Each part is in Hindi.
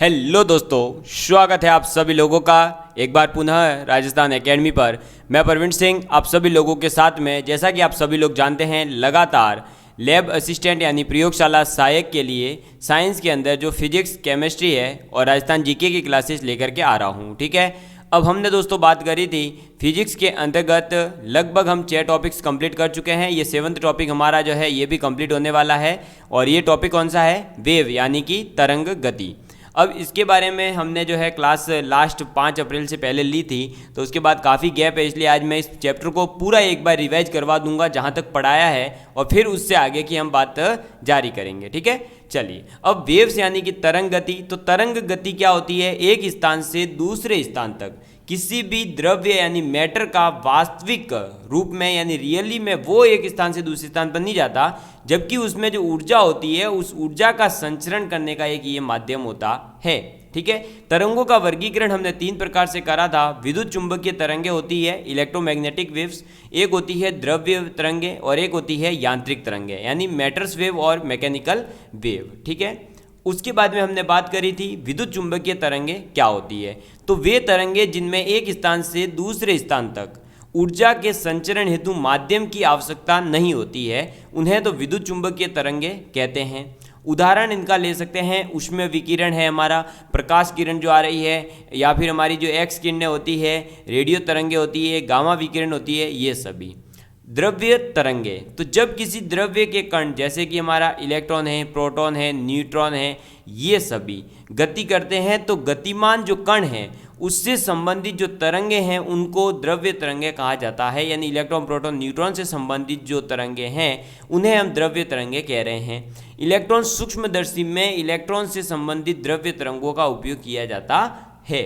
हेलो दोस्तों, स्वागत है आप सभी लोगों का एक बार पुनः राजस्थान एकेडमी पर। मैं प्रवीण सिंह आप सभी लोगों के साथ में, जैसा कि आप सभी लोग जानते हैं, लगातार लैब असिस्टेंट यानी प्रयोगशाला सहायक के लिए साइंस के अंदर जो फिजिक्स केमिस्ट्री है और राजस्थान जीके की क्लासेस लेकर के आ रहा हूँ। ठीक है, अब हमने दोस्तों बात करी थी फिजिक्स के अंतर्गत लगभग हम 6 टॉपिक्स कंप्लीट कर चुके हैं। ये 7th टॉपिक हमारा जो है ये भी कंप्लीट होने वाला है। और ये टॉपिक कौन सा है? वेव यानी कि तरंग गति। अब इसके बारे में हमने जो है क्लास लास्ट 5 अप्रैल से पहले ली थी, तो उसके बाद काफ़ी गैप है, इसलिए आज मैं इस चैप्टर को पूरा एक बार रिवाइज करवा दूंगा जहाँ तक पढ़ाया है, और फिर उससे आगे की हम बात जारी करेंगे। ठीक है, चलिए। अब वेव्स यानी कि तरंग गति, तो तरंग गति क्या होती है? एक स्थान से दूसरे स्थान तक किसी भी द्रव्य यानी मैटर का वास्तविक रूप में यानी रियली में वो एक स्थान से दूसरे स्थान पर नहीं जाता, जबकि उसमें जो ऊर्जा होती है उस ऊर्जा का संचरण करने का एक ये माध्यम होता है। ठीक है, तरंगों का वर्गीकरण हमने 3 प्रकार से करा था। विद्युत चुंबकीय तरंगे होती है, इलेक्ट्रोमैग्नेटिक वेव्स, एक होती है द्रव्य तरंगे और एक होती है यांत्रिक तरंगे यानी मैटर्स वेव और मैकेनिकल वेव। ठीक है, उसके बाद में हमने बात करी थी विद्युत चुंबकीय तरंगे क्या होती है। तो वे तरंगे जिनमें एक स्थान से दूसरे स्थान तक ऊर्जा के संचरण हेतु माध्यम की आवश्यकता नहीं होती है, उन्हें तो विद्युत चुंबकीय तरंगे कहते हैं। उदाहरण इनका ले सकते हैं, ऊष्मीय विकिरण है हमारा, प्रकाश किरण जो आ रही है, या फिर हमारी जो एक्स किरणें होती है, रेडियो तरंगे होती है, गामा विकिरण होती है, ये सभी। द्रव्य तरंगे, तो जब किसी द्रव्य के कण जैसे कि हमारा इलेक्ट्रॉन है, प्रोटॉन है, न्यूट्रॉन है, ये सभी गति करते हैं, तो गतिमान जो कण हैं उससे संबंधित जो तरंगे हैं उनको द्रव्य तरंगे कहा जाता है। यानी इलेक्ट्रॉन, प्रोटॉन, न्यूट्रॉन से संबंधित जो तरंगे हैं उन्हें हम द्रव्य तरंगे कह रहे हैं। इलेक्ट्रॉन सूक्ष्मदर्शी में इलेक्ट्रॉन से संबंधित द्रव्य तरंगों का उपयोग किया जाता है।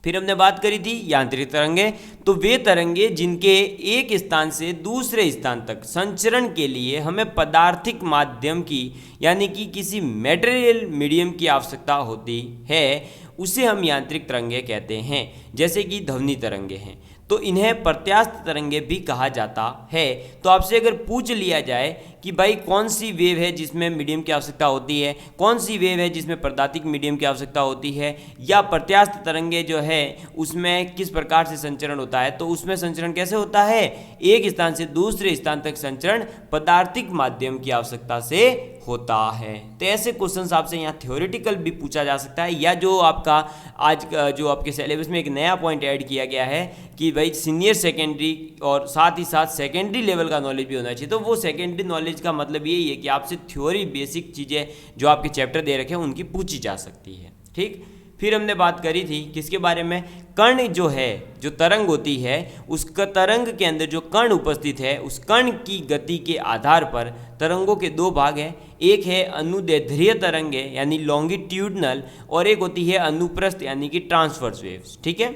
फिर हमने बात करी थी यांत्रिक तरंगे, तो वे तरंगे जिनके एक स्थान से दूसरे स्थान तक संचरण के लिए हमें पदार्थिक माध्यम की यानी कि किसी मेटेरियल मीडियम की आवश्यकता होती है, उसे हम यांत्रिक तरंगे कहते हैं। जैसे कि ध्वनि तरंगे हैं, तो इन्हें प्रत्यास्थ तरंगे भी कहा जाता है। तो आपसे अगर पूछ लिया जाए कि भाई कौन सी वेव है जिसमें मीडियम की आवश्यकता होती है, कौन सी वेव है जिसमें पदार्थिक मीडियम की आवश्यकता होती है, या प्रत्यास्थ तरंगे जो है उसमें किस प्रकार से संचरण होता है, तो उसमें संचरण कैसे होता है? एक स्थान से दूसरे स्थान तक संचरण पदार्थिक माध्यम की आवश्यकता से होता है। तो ऐसे क्वेश्चंस आपसे यहाँ थ्योरेटिकल भी पूछा जा सकता है, या जो आपका आज जो आपके सिलेबस में एक नया पॉइंट ऐड किया गया है कि भाई सीनियर सेकेंडरी और साथ ही साथ सेकेंडरी लेवल का नॉलेज भी होना चाहिए। तो वो सेकेंडरी नॉलेज का मतलब यही है कि आपसे थ्योरी बेसिक चीज़ें जो आपके चैप्टर दे रखे हैं उनकी पूछी जा सकती है। ठीक, फिर हमने बात करी थी किसके बारे में? कण जो है, जो तरंग होती है, उसका तरंग के अंदर जो कण उपस्थित है उस कण की गति के आधार पर तरंगों के 2 भाग हैं। एक है अनुदैर्ध्य तरंगे यानी लॉन्गिट्यूडनल, और एक होती है अनुप्रस्थ यानी कि ट्रांसवर्स वेव्स। ठीक है,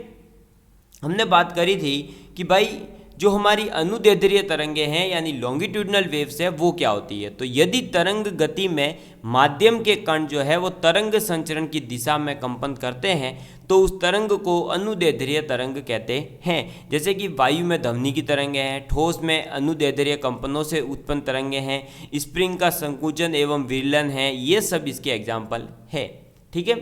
हमने बात करी थी कि भाई जो हमारी अनुदैर्ध्य तरंगे हैं यानी लॉन्गिट्यूडनल वेव्स है वो क्या होती है। तो यदि तरंग गति में माध्यम के कण जो है वो तरंग संचरण की दिशा में कंपन करते हैं तो उस तरंग को अनुदैर्ध्य तरंग कहते हैं। जैसे कि वायु में ध्वनि की तरंगे हैं, ठोस में अनुदैर्ध्य कंपनों से उत्पन्न तरंगे हैं, स्प्रिंग का संकुचन एवं विरलन है, ये सब इसके एग्जाम्पल है। ठीक है,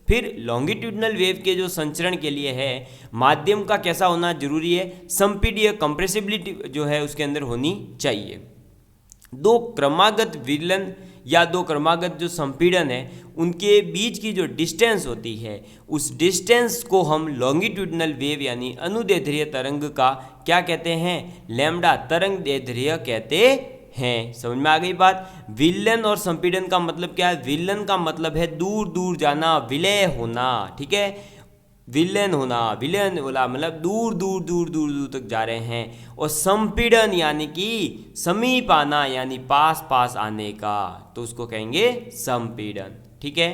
फिर लॉन्गिट्यूडनल वेव के जो संचरण के लिए है माध्यम का कैसा होना जरूरी है? संपीडीय कंप्रेसिबिलिटी जो है उसके अंदर होनी चाहिए। 2 क्रमागत विरलन या 2 क्रमागत जो संपीड़न है उनके बीच की जो डिस्टेंस होती है उस डिस्टेंस को हम लॉन्गिट्यूडनल वेव यानी अनुदैर्ध्य तरंग का क्या कहते हैं? लैम्डा तरंग दैर्ध्य कहते हैं। समझ में आ गई बात? विलयन और संपीड़न का मतलब क्या है? विलयन का मतलब है दूर दूर जाना, विलय होना। ठीक है, विलयन होना, विलयन बोला मतलब दूर दूर दूर दूर दूर तक जा रहे हैं, और संपीड़न यानी कि समीप आना यानी पास पास आने का, तो उसको कहेंगे संपीड़न। ठीक है,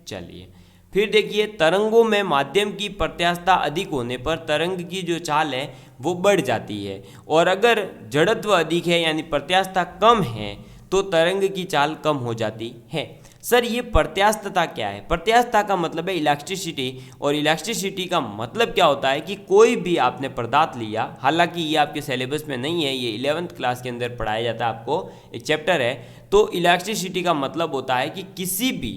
चलिए फिर देखिए, तरंगों में माध्यम की प्रत्यास्थता अधिक होने पर तरंग की जो चाल है वो बढ़ जाती है, और अगर जड़त्व अधिक है यानी प्रत्यास्थता कम है तो तरंग की चाल कम हो जाती है। सर ये प्रत्यास्थता क्या है? प्रत्यास्थता का मतलब है इलेक्ट्रिसिटी, और इलेक्ट्रिसिटी का मतलब क्या होता है कि कोई भी आपने पदार्थ लिया, हालांकि ये आपके सिलेबस में नहीं है, ये 11th क्लास के अंदर पढ़ाया जाता है, आपको एक चैप्टर है। तो इलेक्ट्रिसिटी का मतलब होता है कि किसी भी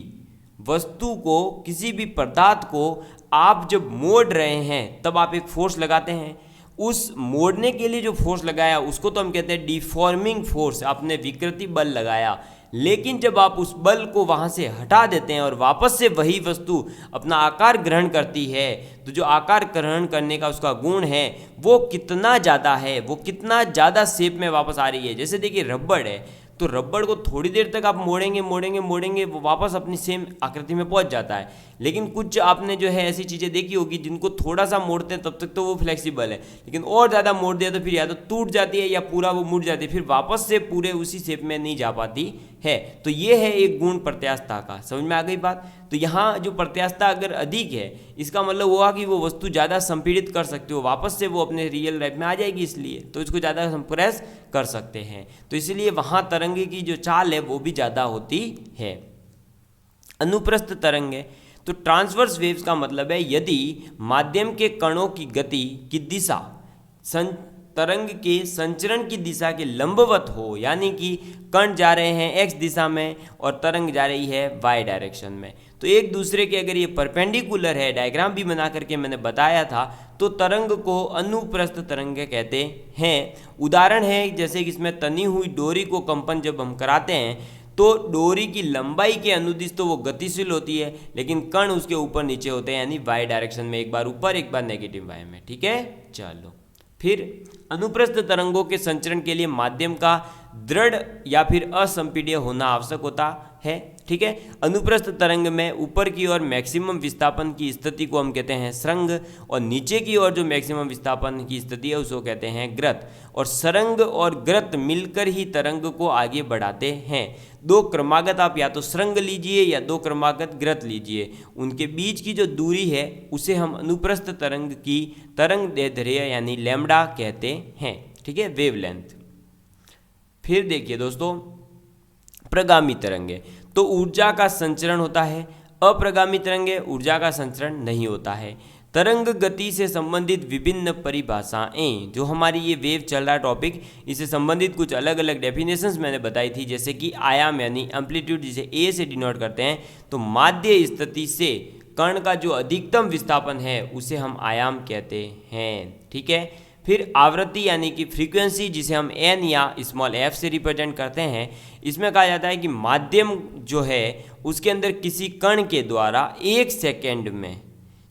वस्तु को, किसी भी पदार्थ को आप जब मोड़ रहे हैं तब आप एक फोर्स लगाते हैं। उस मोड़ने के लिए जो फोर्स लगाया उसको तो हम कहते हैं डिफॉर्मिंग फोर्स, आपने विकृति बल लगाया। लेकिन जब आप उस बल को वहाँ से हटा देते हैं और वापस से वही वस्तु अपना आकार ग्रहण करती है, तो जो आकार ग्रहण करने का उसका गुण है वो कितना ज़्यादा है, वो कितना ज़्यादा शेप में वापस आ रही है। जैसे देखिए रबड़ है, तो रबड़ को थोड़ी देर तक आप मोड़ेंगे मोड़ेंगे मोड़ेंगे, वो वापस अपनी सेम आकृति में पहुंच जाता है। लेकिन कुछ आपने जो है ऐसी चीज़ें देखी होगी जिनको थोड़ा सा मोड़ते हैं तब तक तो वो फ्लेक्सिबल है, लेकिन और ज़्यादा मोड़ दिया तो फिर या तो टूट जाती है या पूरा वो मुड़ जाती है, फिर वापस से पूरे उसी शेप में नहीं जा पाती है। तो ये है एक गुण प्रत्यास्थता का। समझ में आ गई बात? तो यहाँ जो प्रत्यास्थता अगर अधिक है, इसका मतलब हुआ कि वो वस्तु ज़्यादा संपीड़ित कर सकते हो, वापस से वो अपने रियल लाइफ में आ जाएगी, इसलिए तो इसको ज़्यादा कंप्रेस कर सकते हैं। तो इसलिए वहाँ तरंग की जो चाल है वो भी ज़्यादा होती है। अनुप्रस्थ तरंग है, तो ट्रांसवर्स वेव्स का मतलब है यदि माध्यम के कणों की गति की दिशा तरंग के संचरण की दिशा के लंबवत हो, यानी कि कण जा रहे हैं एक्स दिशा में और तरंग जा रही है वाई डायरेक्शन में, तो एक दूसरे के अगर ये परपेंडिकुलर है, डायग्राम भी बना करके मैंने बताया था, तो तरंग को अनुप्रस्थ तरंग कहते हैं। उदाहरण है जैसे कि इसमें तनी हुई डोरी को कंपन जब हम कराते हैं तो डोरी की लंबाई के अनुदिश तो वो गतिशील होती है, लेकिन कण उसके ऊपर नीचे होते हैं, यानी वाई डायरेक्शन में, एक बार ऊपर एक बार नेगेटिव वाई में। ठीक है, चलो फिर अनुप्रस्थ तरंगों के संचरण के लिए माध्यम का दृढ़ या फिर असंपीड्य होना आवश्यक होता है। ठीक है, अनुप्रस्थ तरंग में ऊपर की ओर मैक्सिमम विस्थापन की स्थिति को हम कहते हैं सरंग, और नीचे की ओर जो मैक्सिमम विस्थापन की स्थिति है उसको कहते हैं ग्रत, और सरंग और ग्रत मिलकर ही तरंग को आगे बढ़ाते हैं। दो क्रमागत आप या तो सरंग लीजिए या दो क्रमागत ग्रत लीजिए, उनके बीच की जो दूरी है उसे हम अनुप्रस्थ तरंग की तरंग दैर्ध्य यानी लैम्डा कहते हैं। ठीक है, वेवलेंथ। फिर देखिए दोस्तों, प्रगामी तरंगे, तो ऊर्जा का संचरण होता है। अप्रगामी तरंगे ऊर्जा का संचरण नहीं होता है। तरंग गति से संबंधित विभिन्न परिभाषाएं, जो हमारी ये वेव चल रहा टॉपिक, इससे संबंधित कुछ अलग अलग डेफिनेशंस मैंने बताई थी, जैसे कि आयाम यानी एम्पलीट्यूड जिसे ए से डिनोट करते हैं, तो माध्य स्थिति से कण का जो अधिकतम विस्थापन है उसे हम आयाम कहते हैं। ठीक है, फिर आवृत्ति यानी कि फ्रीक्वेंसी जिसे हम एन या स्मॉल एफ से रिप्रेजेंट करते हैं, इसमें कहा जाता है कि माध्यम जो है उसके अंदर किसी कण के द्वारा एक सेकेंड में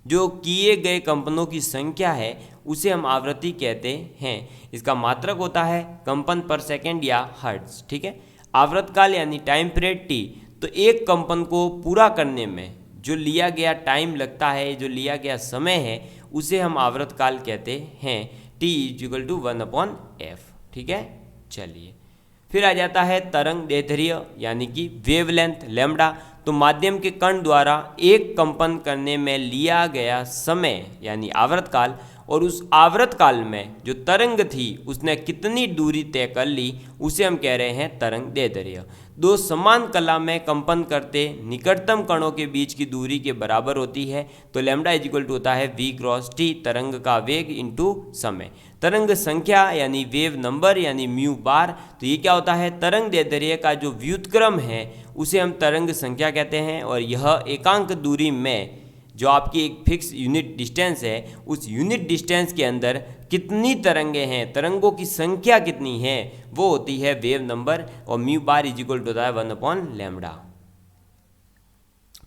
जो किए गए कंपनों की संख्या है उसे हम आवृत्ति कहते हैं। इसका मात्रक होता है कंपन पर सेकेंड या हर्ट्ज। ठीक है, आवर्तकाल यानी टाइम पीरियड टी, तो एक कंपन को पूरा करने में जो लिया गया टाइम लगता है, जो लिया गया समय है, उसे हम आवर्तकाल कहते हैं। T = 1/f। ठीक है, चलिए फिर आ जाता है तरंग दैर्ध्य यानी कि वेवलेंथ लैम्डा, तो माध्यम के कण द्वारा एक कंपन करने में लिया गया समय यानी आवर्तकाल, और उस आवर्तकाल में जो तरंग थी उसने कितनी दूरी तय कर ली उसे हम कह रहे हैं तरंग दैर्ध्य। दो समान कला में कंपन करते निकटतम कणों के बीच की दूरी के बराबर होती है, तो लैम्डा = होता है v×t, तरंग का वेग इंटू समय। तरंग संख्या यानी वेव नंबर यानी म्यू बार, तो ये क्या होता है, तरंग दैर्ध्य का जो व्युत्क्रम है उसे हम तरंग संख्या कहते हैं, और यह एकांक दूरी में जो आपकी एक फिक्स यूनिट डिस्टेंस है उस यूनिट डिस्टेंस के अंदर कितनी तरंगे हैं, तरंगों की संख्या कितनी है, वो होती है वेव नंबर, और म्यू बार = होता है 1/λ।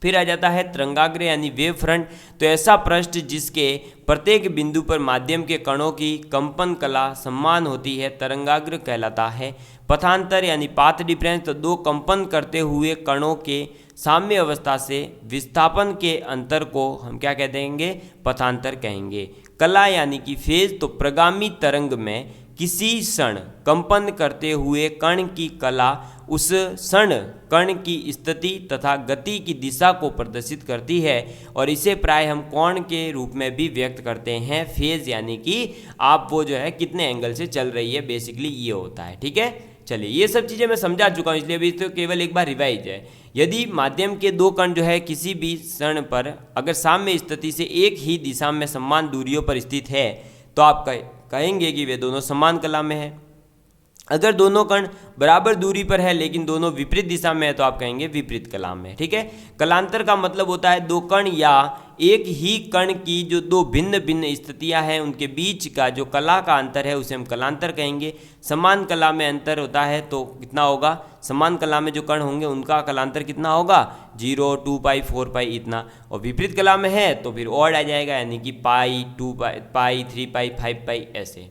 फिर आ जाता है तरंगाग्र यानी वेव फ्रंट, तो ऐसा पृष्ठ जिसके प्रत्येक बिंदु पर माध्यम के कणों की कंपन कला समान होती है, तरंगाग्र कहलाता है। पथांतर यानी पाथ डिफरेंस, तो दो कंपन करते हुए कणों के साम्य अवस्था से विस्थापन के अंतर को हम क्या कह देंगे, पथांतर कहेंगे। कला यानी कि फेज, तो प्रगामी तरंग में किसी क्षण कंपन करते हुए कण की कला उस क्षण कण की स्थिति तथा गति की दिशा को प्रदर्शित करती है, और इसे प्राय हम कोण के रूप में भी व्यक्त करते हैं। फेज यानी कि आप वो जो है कितने एंगल से चल रही है, बेसिकली ये होता है। ठीक है, चलिए ये सब चीज़ें मैं समझा चुका हूँ, इसलिए अभी तो केवल एक बार रिवाइज है। यदि माध्यम के दो कण जो है किसी भी क्षण पर अगर साम्य स्थिति से एक ही दिशा में समान दूरियों पर स्थित है, तो आप कहेंगे कि वे दोनों समान कला में है। अगर दोनों कण बराबर दूरी पर है लेकिन दोनों विपरीत दिशा में है तो आप कहेंगे विपरीत कला में। ठीक है। कलांतर का मतलब होता है दो कण या एक ही कण की जो दो भिन्न भिन्न स्थितियां हैं उनके बीच का जो कला का अंतर है उसे हम कलांतर कहेंगे। समान कला में अंतर होता है तो कितना होगा, समान कला में जो कण होंगे उनका कलांतर कितना होगा, 0, 2 पाई, 4 पाई इतना। और विपरीत कला में है तो फिर ऑड आ जाएगा, यानी कि पाई, 2 पाई, 3 पाई, 5 पाई ऐसे।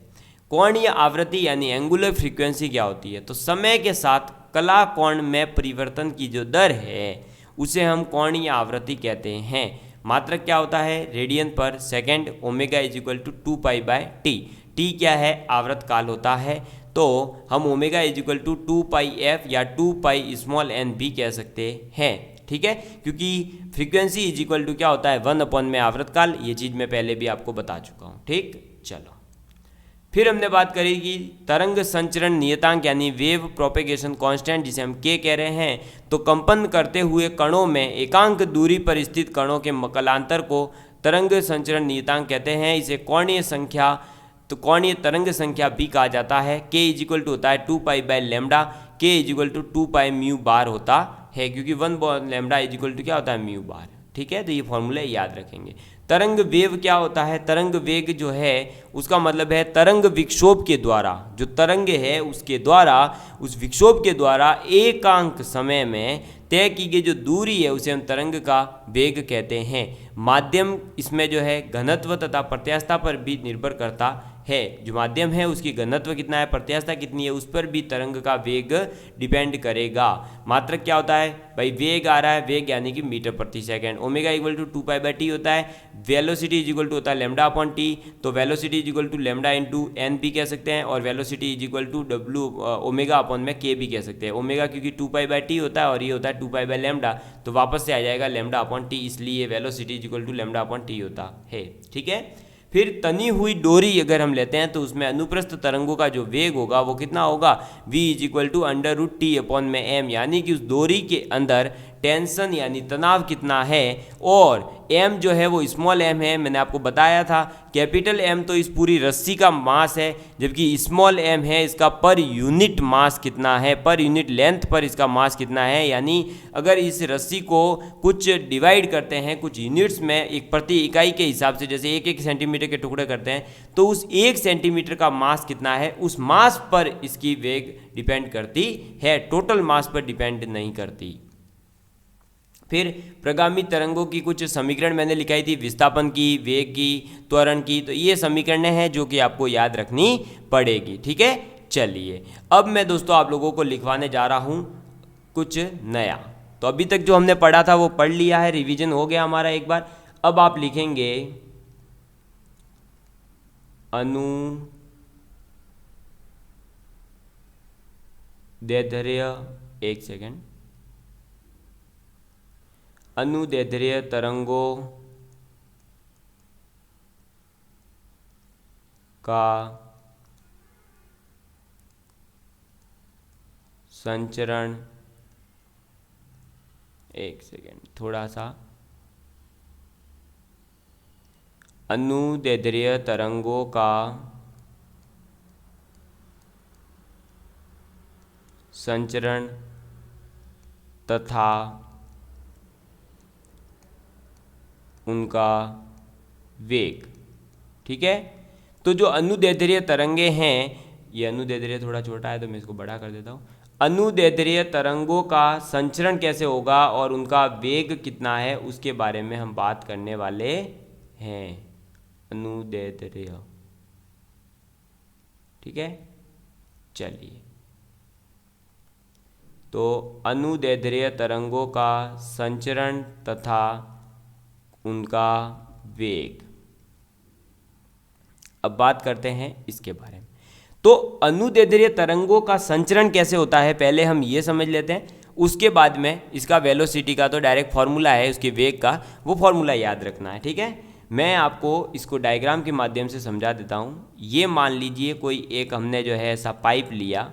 कोणीय आवृत्ति यानी एंगुलर फ्रीक्वेंसी क्या होती है, तो समय के साथ कला कोण में परिवर्तन की जो दर है उसे हम कोणीय आवृत्ति कहते हैं। मात्रक क्या होता है, रेडियन पर second, omega is equal to 2 pi by T. T क्या है, आवर्त काल होता है, तो हम omega is equal to 2 pi F या 2 पाई स्मॉल एन भी कह सकते हैं। ठीक है, क्योंकि फ्रीक्वेंसी इज इक्वल टू क्या होता है, 1 अपॉन में आवर्त काल। ये चीज़ मैं पहले भी आपको बता चुका हूँ। ठीक, चलो फिर हमने बात करी कि तरंग संचरण नियतांक यानी वेव प्रोपेगेशन कांस्टेंट जिसे हम के कह रहे हैं, तो कंपन करते हुए कणों में एकांक दूरी पर स्थित कणों के कलांतर को तरंग संचरण नियतांक कहते हैं। इसे कोणीय संख्या, तो कोणीय तरंग संख्या भी कहा जाता है। के इज इक्वल टू होता है 2 pi by lambda, K is equal to 2 pi mu bar होता है, क्योंकि 1 लेमडा इज इक्वल टू क्या होता है, म्यू बार। ठीक है, तो ये फॉर्मूले याद रखेंगे। तरंग वेव क्या होता है, तरंग वेग जो है उसका मतलब है तरंग विक्षोभ के द्वारा, जो तरंग है उसके द्वारा, उस विक्षोभ के द्वारा एकांक समय में तय की गई जो दूरी है उसे हम तरंग का वेग कहते हैं। माध्यम इसमें जो है घनत्व तथा प्रत्यास्थता पर भी निर्भर करता है। जो माध्यम है उसकी घनत्व कितना है, प्रत्यास्थता कितनी है, उस पर भी तरंग का वेग डिपेंड करेगा। मात्रक क्या होता है भाई, वेग आ रहा है, वेग यानी कि मीटर प्रति second. Omega equal to 2 pi by T होता है। वेलोसिटी इज इक्वल टू होता है लेमडा अपॉन टी, तो velocity is equal to lambda into N भी कह सकते हैं, और velocity is equal to W omega upon में के भी कह सकते हैं। ओमेगा क्योंकि 2 पाई बाय टी होता है और ये होता है 2 पाई बाय लेमडा, तो वापस से आ जाएगा लेमडा अपॉन टी, इसलिए velocity is equal to lambda upon T होता है। ठीक है, फिर तनी हुई डोरी अगर हम लेते हैं तो उसमें अनुप्रस्थ तरंगों का जो वेग होगा वो कितना होगा, v is equal to under root T upon में m, यानी कि उस डोरी के अंदर टेंशन यानी तनाव कितना है, और m जो है वो स्मॉल m है। मैंने आपको बताया था कैपिटल M तो इस पूरी रस्सी का मास है, जबकि स्मॉल m है इसका पर यूनिट मास कितना है, पर यूनिट लेंथ पर इसका मास कितना है। यानी अगर इस रस्सी को कुछ डिवाइड करते हैं कुछ यूनिट्स में, एक प्रति इकाई के हिसाब से, जैसे 1-1 सेंटीमीटर के टुकड़े करते हैं, तो उस 1 सेंटीमीटर का मास कितना है, उस मास पर इसकी वेग डिपेंड करती है, टोटल मास पर डिपेंड नहीं करती। फिर प्रगामी तरंगों की कुछ समीकरण मैंने लिखाई थी, विस्थापन की, वेग की, त्वरण की, तो ये समीकरणें हैं जो कि आपको याद रखनी पड़ेगी। ठीक है, चलिए अब मैं दोस्तों आप लोगों को लिखवाने जा रहा हूँ कुछ नया। तो अभी तक जो हमने पढ़ा था वो पढ़ लिया है, रिवीजन हो गया हमारा एक बार। अब आप लिखेंगे अनुदैर्ध्य, एक सेकेंड, अनुदैर्ध्य तरंगों का संचरण, एक सेकेंड, थोड़ा सा, अनुदैर्ध्य तरंगों का संचरण तथा उनका वेग। ठीक है, तो जो अनुदैर्ध्य तरंगे हैं, ये अनुदैर्ध्य थोड़ा छोटा है तो मैं इसको बड़ा कर देता हूँ। अनुदैर्ध्य तरंगों का संचरण कैसे होगा और उनका वेग कितना है उसके बारे में हम बात करने वाले हैं। अनुदैर्ध्य, ठीक है, चलिए, तो अनुदैर्ध्य तरंगों का संचरण तथा उनका वेग, अब बात करते हैं इसके बारे में। तो अनुदैर्ध्य तरंगों का संचरण कैसे होता है पहले हम ये समझ लेते हैं, उसके बाद में इसका वेलोसिटी का तो डायरेक्ट फॉर्मूला है, उसके वेग का वो फॉर्मूला याद रखना है। ठीक है, मैं आपको इसको डायग्राम के माध्यम से समझा देता हूँ। ये मान लीजिए कोई एक हमने जो है ऐसा पाइप लिया,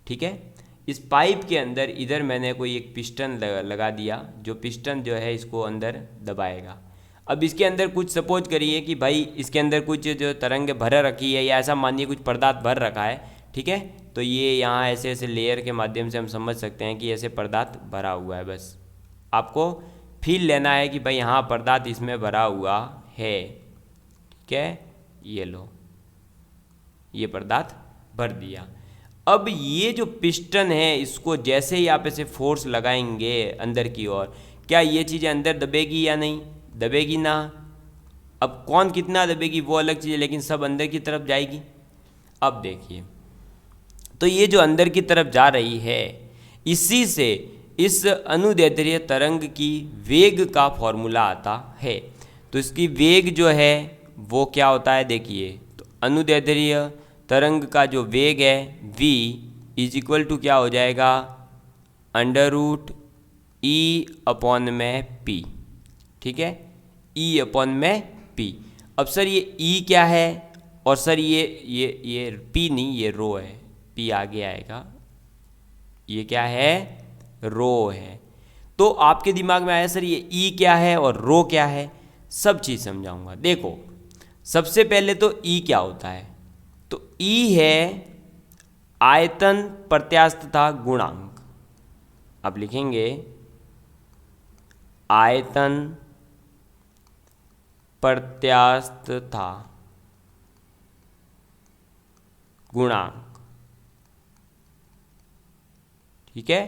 ठीक है, इस पाइप के अंदर इधर मैंने कोई एक पिस्टन लगा दिया, जो पिस्टन जो है इसको अंदर दबाएगा। अब इसके अंदर कुछ सपोज करिए कि भाई इसके अंदर कुछ जो तरंग भर रखी है, या ऐसा मानिए कुछ पदार्थ भर रखा है, ठीक है, तो ये यहाँ ऐसे ऐसे लेयर के माध्यम से हम समझ सकते हैं कि ऐसे पदार्थ भरा हुआ है। बस आपको फील लेना है कि भाई हाँ पदार्थ इसमें भरा हुआ है, ठीक है। ये लो, ये पदार्थ भर दिया। अब ये जो पिस्टन है इसको जैसे ही आप ऐसे फोर्स लगाएंगे अंदर की ओर, क्या ये चीज़ें अंदर दबेगी या नहीं? दबेगी ना। अब कौन कितना दबेगी वो अलग चीज़ है, लेकिन सब अंदर की तरफ जाएगी। अब देखिए, तो ये जो अंदर की तरफ जा रही है, इसी से इस अनुदैर्ध्य तरंग की वेग का फॉर्मूला आता है। तो इसकी वेग जो है वो क्या होता है, देखिए। तो अनुदैर्ध्य तरंग का जो वेग है v इज इक्वल टू क्या हो जाएगा, √E/p, ठीक है, E/p। अब सर ये E क्या है, और सर ये p नहीं, ये रो है, p आगे आएगा, ये क्या है, रो है। तो आपके दिमाग में आया सर ये E क्या है और रो क्या है, सब चीज़ समझाऊंगा। देखो सबसे पहले तो E क्या होता है, तो E है आयतन प्रत्यास्थता गुणांक। आप लिखेंगे आयतन प्रत्यास्थता गुणांक, ठीक है।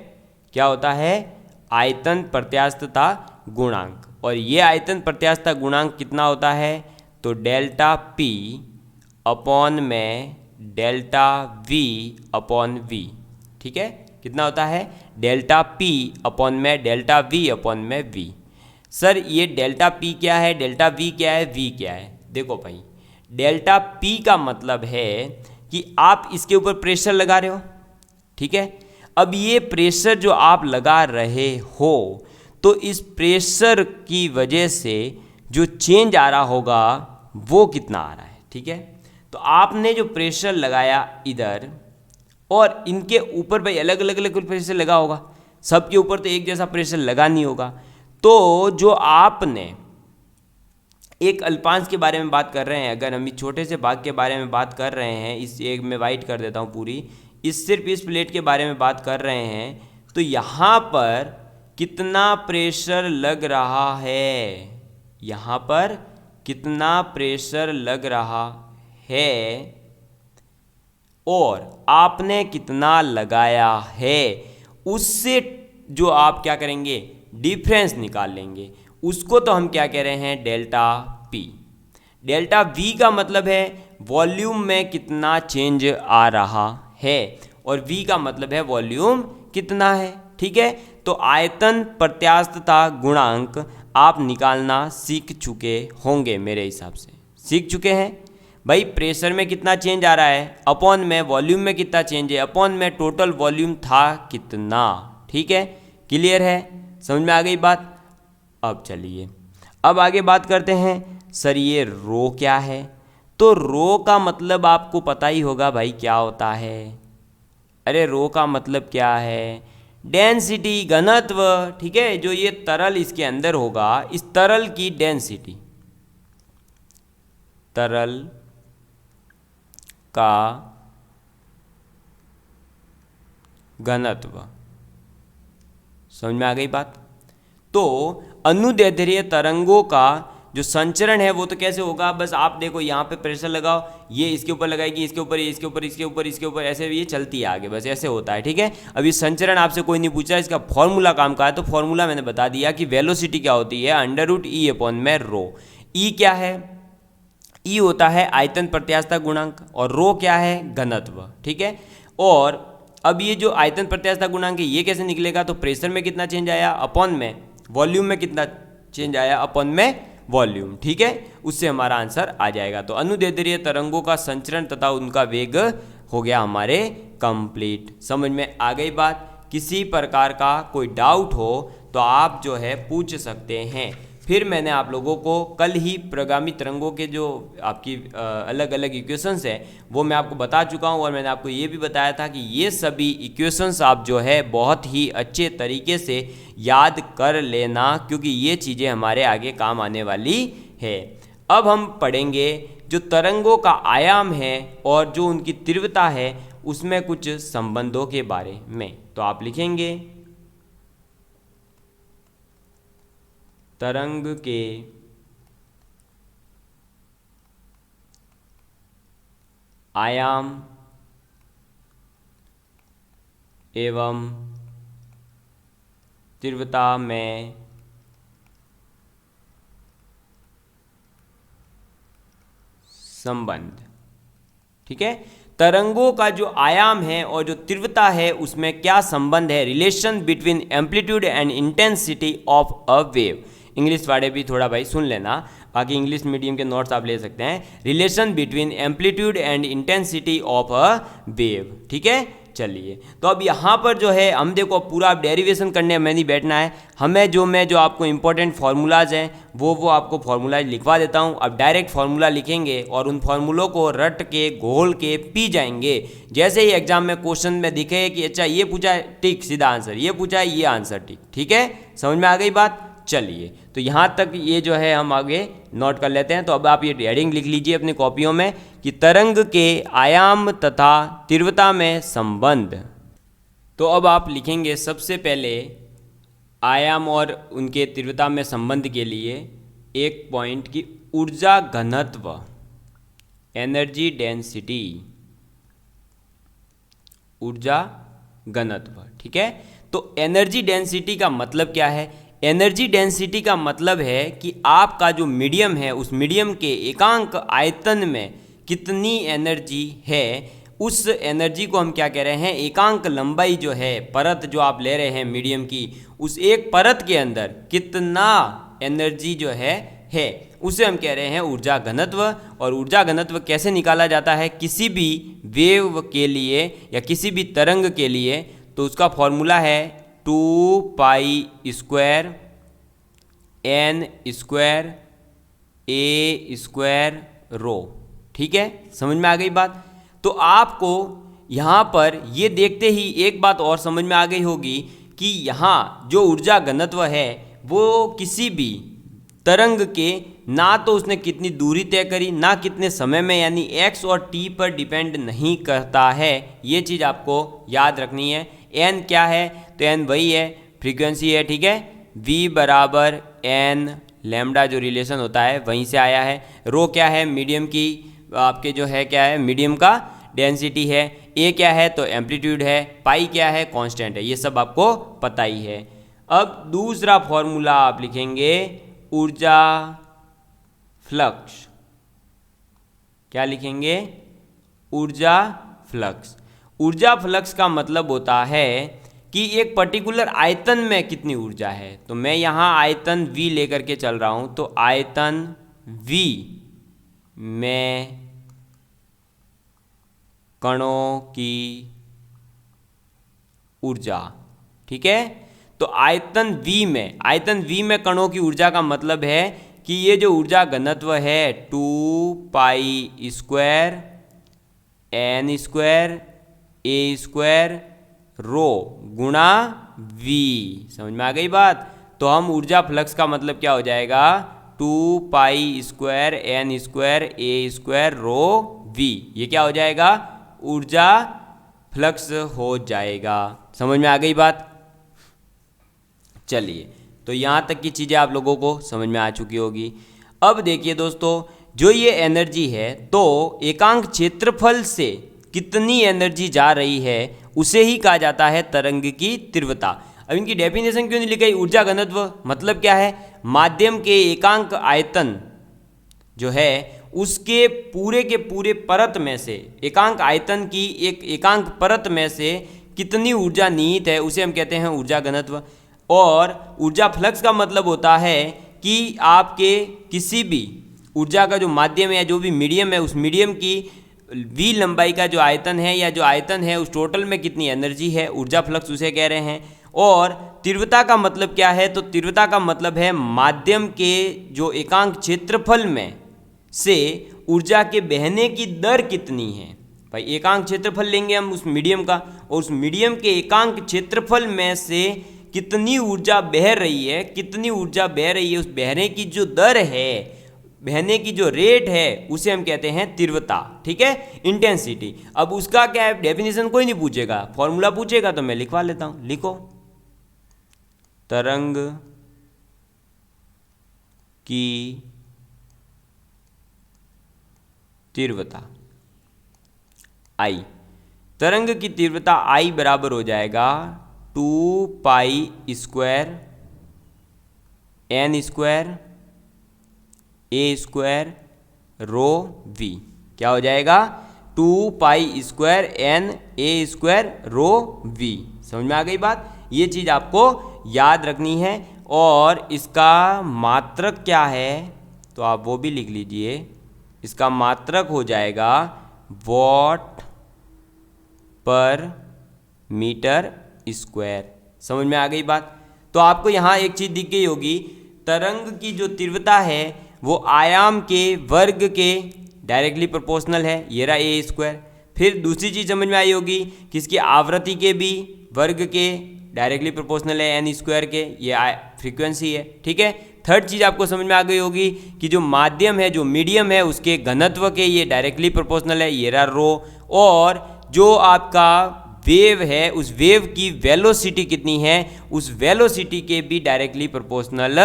क्या होता है, आयतन प्रत्यास्थता गुणांक। और ये आयतन प्रत्यास्थता गुणांक कितना होता है, तो डेल्टा P अपॉन में डेल्टा V/V, ठीक है। कितना होता है, डेल्टा P अपॉन में डेल्टा V/V। सर ये डेल्टा P क्या है, डेल्टा V क्या है, V क्या है? देखो भाई, डेल्टा P का मतलब है कि आप इसके ऊपर प्रेशर लगा रहे हो, ठीक है। अब ये प्रेशर जो आप लगा रहे हो, तो इस प्रेशर की वजह से जो चेंज आ रहा होगा वो कितना आ रहा है, ठीक है। तो आपने जो प्रेशर लगाया इधर, और इनके ऊपर भाई अलग अलग प्रेशर लगा होगा, सबके ऊपर तो एक जैसा प्रेशर लगा नहीं होगा। तो जो आपने एक अल्पांश के बारे में बात कर रहे हैं, अगर हम इस छोटे से भाग के बारे में बात कर रहे हैं, इस एक में वाइट कर देता हूँ पूरी, इस सिर्फ इस प्लेट के बारे में बात कर रहे हैं, तो यहाँ पर कितना प्रेशर लग रहा है, यहाँ पर कितना प्रेशर लग रहा है और आपने कितना लगाया है, उससे जो आप क्या करेंगे, डिफरेंस निकाल लेंगे। उसको तो हम क्या कह रहे हैं, डेल्टा P। डेल्टा V का मतलब है वॉल्यूम में कितना चेंज आ रहा है, और V का मतलब है वॉल्यूम कितना है, ठीक है। तो आयतन प्रत्यास्थता गुणांक आप निकालना सीख चुके होंगे, मेरे हिसाब से सीख चुके हैं भाई। प्रेशर में कितना चेंज आ रहा है, अपॉन में वॉल्यूम में कितना चेंज है, अपॉन में टोटल वॉल्यूम था कितना, ठीक है। क्लियर है, समझ में आ गई बात। अब चलिए अब आगे बात करते हैं, सर ये रो क्या है। तो रो का मतलब आपको पता ही होगा भाई क्या होता है। अरे रो का मतलब क्या है, डेंसिटी, घनत्व, ठीक है। जो ये तरल इसके अंदर होगा, इस तरल की डेंसिटी, तरल का घनत्व, समझ में आ गई बात। तो अनुदैर्ध्य तरंगों का जो संचरण है वो तो कैसे होगा, बस आप देखो यहाँ पे प्रेशर लगाओ, ये इसके ऊपर लगाएगी, इसके ऊपर, इसके ऊपर, इसके ऊपर, इसके ऊपर, ऐसे ये चलती है आगे, बस ऐसे होता है, ठीक है। अब ये संचरण आपसे कोई नहीं पूछा, इसका फॉर्मूला काम का है, तो फॉर्मूला मैंने बता दिया कि वेलोसिटी क्या होती है, √E/ρ। ई क्या है, ई होता है आयतन प्रत्यास्थता गुणांक, और रो क्या है, घनत्व, ठीक है। और अब ये जो आयतन प्रत्यास्थता गुणांक है ये कैसे निकलेगा, तो प्रेशर में कितना चेंज आया अपॉन में वॉल्यूम में कितना चेंज आया अपॉन में वॉल्यूम, ठीक है। उससे हमारा आंसर आ जाएगा। तो अनुदैर्ध्य तरंगों का संचरण तथा उनका वेग हो गया हमारे कंप्लीट। समझ में आ गई बात। किसी प्रकार का कोई डाउट हो तो आप जो है पूछ सकते हैं। फिर मैंने आप लोगों को कल ही प्रगामी तरंगों के जो आपकी अलग अलग इक्वेशंस है वो मैं आपको बता चुका हूँ, और मैंने आपको ये भी बताया था कि ये सभी इक्वेशंस आप जो है बहुत ही अच्छे तरीके से याद कर लेना, क्योंकि ये चीज़ें हमारे आगे काम आने वाली है। अब हम पढ़ेंगे जो तरंगों का आयाम है और जो उनकी तीव्रता है उसमें कुछ संबंधों के बारे में। तो आप लिखेंगे तरंग के आयाम एवं तीव्रता में संबंध। ठीक है, तरंगों का जो आयाम है और जो तीव्रता है उसमें क्या संबंध है, relation between amplitude and intensity of a wave. English वाले भी थोड़ा भाई सुन लेना, बाकी इंग्लिश मीडियम के नोट्स आप ले सकते हैं। Relation between amplitude and intensity of a wave. ठीक है, चलिए तो अब यहाँ पर जो है हम देखो पूरा डेरिवेशन करने में नहीं बैठना है हमें, जो आपको इंपॉर्टेंट फार्मूलाज हैं वो आपको फार्मूलाज लिखवा देता हूँ। अब डायरेक्ट फार्मूला लिखेंगे और उन फार्मूलों को रट के घोल के पी जाएंगे। जैसे ही एग्जाम में क्वेश्चन में दिखे कि अच्छा ये पूछा है टिक सीधा आंसर, ये पूछा है ये आंसर टिक। ठीक है, समझ में आ गई बात। चलिए तो यहाँ तक ये जो है हम आगे नोट कर लेते हैं। तो अब आप ये हेडिंग लिख लीजिए अपनी कॉपियों में कि तरंग के आयाम तथा तीव्रता में संबंध। तो अब आप लिखेंगे सबसे पहले आयाम और उनके तीव्रता में संबंध के लिए एक पॉइंट की ऊर्जा घनत्व, एनर्जी डेंसिटी, ऊर्जा घनत्व। ठीक है, तो एनर्जी डेंसिटी का मतलब क्या है? एनर्जी डेंसिटी का मतलब है कि आपका जो मीडियम है उस मीडियम के एकांक आयतन में कितनी एनर्जी है, उस एनर्जी को हम क्या कह रहे हैं, एकांक लंबाई जो है, परत जो आप ले रहे हैं मीडियम की, उस एक परत के अंदर कितना एनर्जी जो है उसे हम कह रहे हैं ऊर्जा घनत्व। और ऊर्जा घनत्व कैसे निकाला जाता है किसी भी वेव के लिए या किसी भी तरंग के लिए? तो उसका फॉर्मूला है 2 pi square n square a square rho. ठीक है, समझ में आ गई बात। तो आपको यहाँ पर ये देखते ही एक बात और समझ में आ गई होगी कि यहाँ जो ऊर्जा घनत्व है वो किसी भी तरंग के ना तो उसने कितनी दूरी तय करी ना कितने समय में, यानी x और t पर डिपेंड नहीं करता है। ये चीज़ आपको याद रखनी है। n क्या है? तो n वही है, फ्रीक्वेंसी है। ठीक है, v बराबर n लैम्डा जो रिलेशन होता है वहीं से आया है। रो क्या है? मीडियम की आपके जो है क्या है, मीडियम का डेंसिटी है। a क्या है? तो एम्पलीट्यूड है। पाई क्या है? कांस्टेंट है। ये सब आपको पता ही है। अब दूसरा फॉर्मूला आप लिखेंगे ऊर्जा फ्लक्स। क्या लिखेंगे? ऊर्जा फ्लक्स। ऊर्जा फ्लक्स का मतलब होता है कि एक पर्टिकुलर आयतन में कितनी ऊर्जा है। तो मैं यहाँ आयतन V लेकर के चल रहा हूँ, तो आयतन V में कणों की ऊर्जा। ठीक है, तो आयतन V में कणों की ऊर्जा का मतलब है कि ये जो ऊर्जा घनत्व है 2 pi square n square a square rho गुणा V। समझ में आ गई बात। तो हम ऊर्जा फ्लक्स का मतलब क्या हो जाएगा? 2 pi square n square a square rho V। ये क्या हो जाएगा? ऊर्जा फ्लक्स हो जाएगा। समझ में आ गई बात। चलिए, तो यहाँ तक की चीज़ें आप लोगों को समझ में आ चुकी होगी। अब देखिए दोस्तों, जो ये एनर्जी है तो एकांक क्षेत्रफल से कितनी एनर्जी जा रही है उसे ही कहा जाता है तरंग की तीव्रता। अब इनकी डेफिनेशन क्यों नहीं लिखी? ऊर्जा घनत्व मतलब क्या है? माध्यम के एकांक आयतन जो है उसके पूरे के पूरे परत में से, एकांक आयतन की एक एकांक परत में से कितनी ऊर्जा निहित है उसे हम कहते हैं ऊर्जा घनत्व। और ऊर्जा फ्लक्स का मतलब होता है कि आपके किसी भी ऊर्जा का जो माध्यम है या जो भी मीडियम है उस मीडियम की v लंबाई का जो आयतन है या जो आयतन है उस टोटल में कितनी एनर्जी है, ऊर्जा फ्लक्स उसे कह रहे हैं। और तीव्रता का मतलब क्या है? तो तीव्रता का मतलब है माध्यम के जो एकांक क्षेत्रफल में से ऊर्जा के बहने की दर कितनी है। भाई एकांक क्षेत्रफल लेंगे हम उस मीडियम का, और उस मीडियम के एकांक क्षेत्रफल में से कितनी ऊर्जा बह रही है, कितनी ऊर्जा बह रही है, उस बहने की जो दर है बहने की जो रेट है उसे हम कहते हैं तीव्रता, ठीक है, इंटेंसिटी। अब उसका क्या है, डेफिनेशन कोई नहीं पूछेगा, फॉर्मूला पूछेगा तो मैं लिखवा लेता हूं, लिखो। तरंग की तीव्रता I, तरंग की तीव्रता I बराबर हो जाएगा 2 pi square n square a square rho v। क्या हो जाएगा, 2 pi square n a square rho v। समझ में आ गई बात, ये चीज़ आपको याद रखनी है। और इसका मात्रक क्या है तो आप वो भी लिख लीजिए, इसका मात्रक हो जाएगा वॉट पर मीटर स्क्वायर। समझ में आ गई बात। तो आपको यहाँ एक चीज़ दिख गई होगी, तरंग की जो तीव्रता है वो आयाम के वर्ग के डायरेक्टली प्रोपोर्शनल है, ये रहा ए स्क्वायर। फिर दूसरी चीज़ समझ में आई होगी कि इसकी आवृत्ति के भी वर्ग के डायरेक्टली प्रोपोर्शनल है एन स्क्वायर के, ये फ्रीक्वेंसी है, ठीक है। थर्ड चीज़ आपको समझ में आ गई होगी कि जो माध्यम है, जो मीडियम है, उसके घनत्व के ये डायरेक्टली प्रोपोर्शनल है, ये रहा रो। और जो आपका वेव है उस वेव की वेलोसिटी कितनी है, उस वेलोसिटी के भी डायरेक्टली प्रोपोर्शनल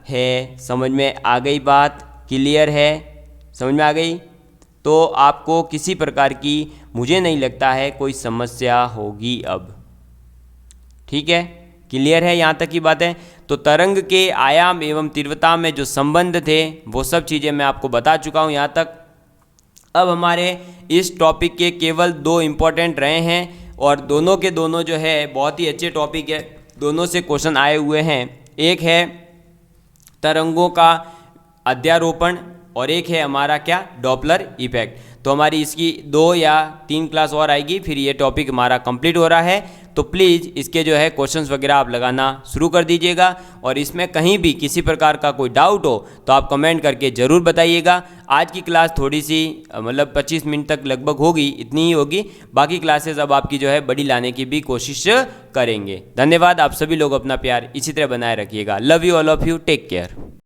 है। समझ में आ गई बात, क्लियर है, समझ में आ गई। तो आपको किसी प्रकार की मुझे नहीं लगता है कोई समस्या होगी अब, ठीक है, क्लियर है, यहाँ तक की बात है। तो तरंग के आयाम एवं तीव्रता में जो संबंध थे वो सब चीज़ें मैं आपको बता चुका हूँ यहाँ तक। अब हमारे इस टॉपिक के केवल 2 इम्पॉर्टेंट रहे हैं और दोनों के दोनों जो है बहुत ही अच्छे टॉपिक है, दोनों से क्वेश्चन आए हुए हैं। एक है तरंगों का अध्यारोपण और एक है हमारा क्या, डॉपलर इफेक्ट। तो हमारी इसकी 2 या 3 क्लास और आएगी, फिर ये टॉपिक हमारा कंप्लीट हो रहा है। तो प्लीज़ इसके जो है क्वेश्चंस वगैरह आप लगाना शुरू कर दीजिएगा और इसमें कहीं भी किसी प्रकार का कोई डाउट हो तो आप कमेंट करके ज़रूर बताइएगा। आज की क्लास थोड़ी सी मतलब 25 मिनट तक लगभग होगी, इतनी ही होगी। बाकी क्लासेस अब आपकी जो है बड़ी लाने की भी कोशिश करेंगे। धन्यवाद। आप सभी लोग अपना प्यार इसी तरह बनाए रखिएगा। Love you all of you, take care.